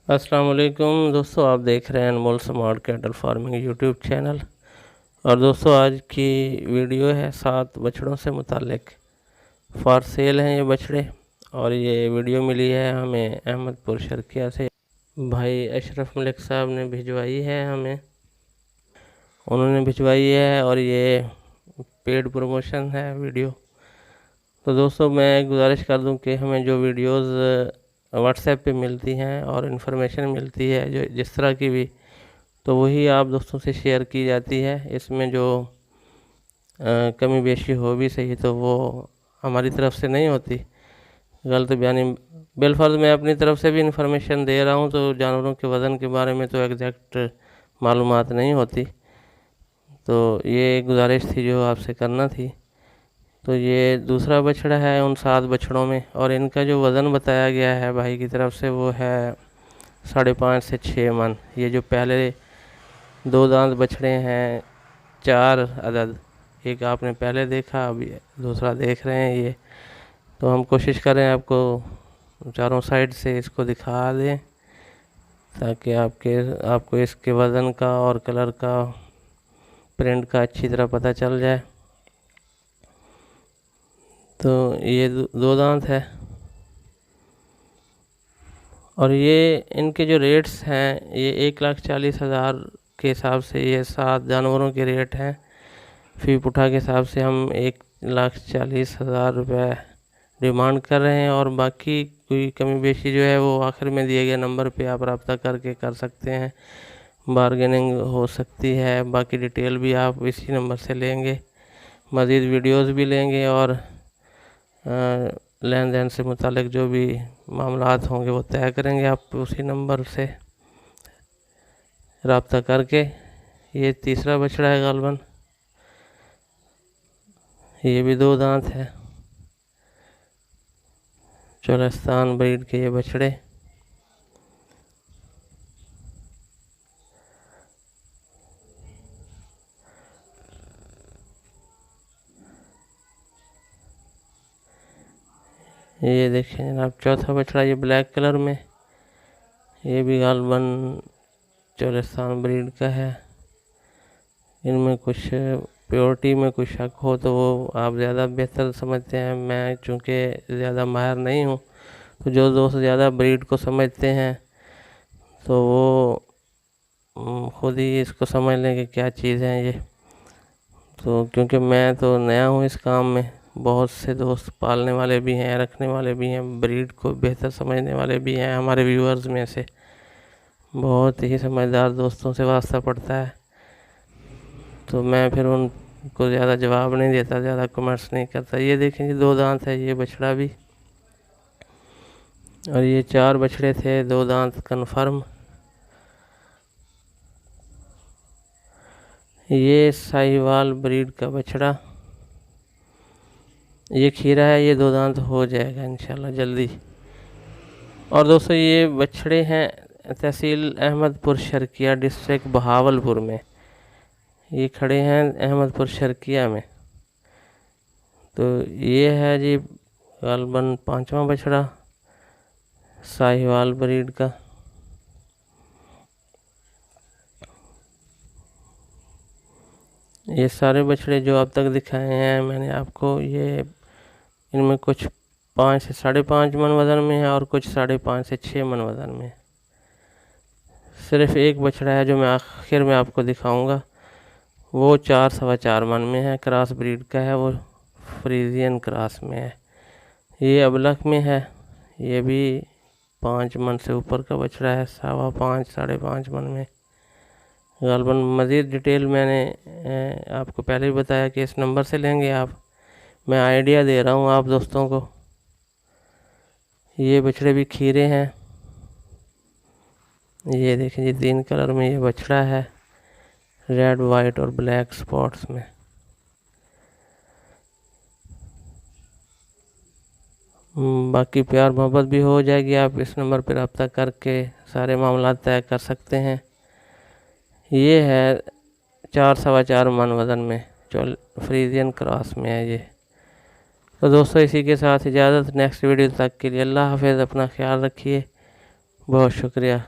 अस्सलाम वालेकुम दोस्तों, आप देख रहे हैं Anmol smart cattle farming YouTube channel. और दोस्तों, आज की वीडियो है 7 बछड़ों से मुतालिक। फॉर सेल हैं ये बछड़े। और ये वीडियो मिली है हमें अहमदपुर शर्किया से। भाई अशरफ मलिक साहब ने भिजवाई है हमें, उन्होंने भिजवाई है और ये पेड प्रमोशन है वीडियो। तो दोस्तों, मैं गुजारिश कर दूं कि हमें जो वीडियोस व्हाट्सएप पे मिलती हैं और इन्फॉर्मेशन मिलती है जो जिस तरह की भी, तो वही आप दोस्तों से शेयर की जाती है। इसमें जो कमी बेशी हो भी सही तो वो हमारी तरफ से नहीं होती, गलत बयानी। बिलफर्ज मैं अपनी तरफ से भी इन्फॉर्मेशन दे रहा हूँ, तो जानवरों के वज़न के बारे में तो एग्जैक्ट मालूमात नहीं होती। तो ये गुजारिश थी जो आपसे करना थी। तो ये दूसरा बछड़ा है उन 7 बछड़ों में, और इनका जो वज़न बताया गया है भाई की तरफ से वो है 5.5 से 6 मन। ये जो पहले 2 दांत बछड़े हैं 4 अदद, एक आपने पहले देखा, अभी दूसरा देख रहे हैं ये। तो हम कोशिश करें आपको चारों साइड से इसको दिखा दें ताकि आपको इसके वज़न का और कलर का, प्रिंट का अच्छी तरह पता चल जाए। तो ये 2 दांत है और ये इनके जो रेट्स हैं ये 1,40,000 के हिसाब से ये 7 जानवरों के रेट हैं। फी पुठा के हिसाब से हम 1,40,000 रुपये डिमांड कर रहे हैं, और बाकी कोई कमी बेशी जो है वो आखिर में दिए गए नंबर पे आप रब्ता करके कर सकते हैं, बारगेनिंग हो सकती है। बाकी डिटेल भी आप इसी नंबर से लेंगे, मज़ीद वीडियोस भी लेंगे, और लेन देन से मुतालिक जो भी मामलात होंगे वो तय करेंगे आप उसी नंबर से रब्ता करके। ये तीसरा बछड़ा है गालबन, ये भी 2 दांत है, चोलस्तान ब्रीड के ये बछड़े। ये देखिए जनाब, चौथा बछड़ा ये ब्लैक कलर में, ये भी गालबन चोलस्तान ब्रीड का है। इनमें कुछ प्योरिटी में कुछ शक हो तो वो आप ज़्यादा बेहतर समझते हैं, मैं चूँकि ज़्यादा माहिर नहीं हूँ। तो जो दोस्त ज़्यादा ब्रीड को समझते हैं तो वो खुद ही इसको समझ लें कि क्या चीज़ है ये। तो क्योंकि मैं तो नया हूँ इस काम में, बहुत से दोस्त पालने वाले भी हैं, रखने वाले भी हैं, ब्रीड को बेहतर समझने वाले भी हैं। हमारे व्यूअर्स में से बहुत ही समझदार दोस्तों से वास्ता पड़ता है, तो मैं फिर उनको ज़्यादा जवाब नहीं देता, ज़्यादा कमेंट्स नहीं करता। ये देखें, 2 दांत है ये बछड़ा भी, और ये 4 बछड़े थे, 2 दांत कन्फर्म। ये साहिवाल ब्रीड का बछड़ा, ये खीरा है, ये 2 दांत हो जाएगा इंशाल्लाह जल्दी। और दोस्तों, ये बछड़े हैं तहसील अहमदपुर शर्किया, डिस्ट्रिक्ट बहावलपुर में। ये खड़े हैं अहमदपुर शर्किया में। तो ये है जी गालबन 5वां बछड़ा साहिवाल ब्रीड का। ये सारे बछड़े जो अब तक दिखाए हैं मैंने आपको, ये इनमें कुछ 5 से 5.5 मन वज़न में है और कुछ 5.5 से 6 मन वज़न में। सिर्फ एक बछड़ा है जो मैं आखिर में आपको दिखाऊंगा, वो 4 सवा 4 मन में है, क्रॉस ब्रीड का है, वो फ्रीजियन क्रॉस में है। ये अबलख में है, ये भी 5 मन से ऊपर का बछड़ा है, 5.25 5.5 मन में गालबन। मज़ीद डिटेल मैंने आपको पहले ही बताया कि इस नंबर से लेंगे आप, मैं आइडिया दे रहा हूँ आप दोस्तों को। ये बछड़े भी खीरे हैं, ये देखें जी 3 कलर में ये बछड़ा है, रेड, वाइट और ब्लैक स्पॉट्स में। बाकी प्यार मोहब्बत भी हो जाएगी, आप इस नंबर पर रब्ता करके सारे मामला तय कर सकते हैं। ये है 4 सवा 4 मन वज़न में, फ्रीजियन क्रॉस में है ये। तो दोस्तों, इसी के साथ इजाज़त, नेक्स्ट वीडियो तक के लिए अल्लाह हाफ़िज़, अपना ख्याल रखिए, बहुत शुक्रिया।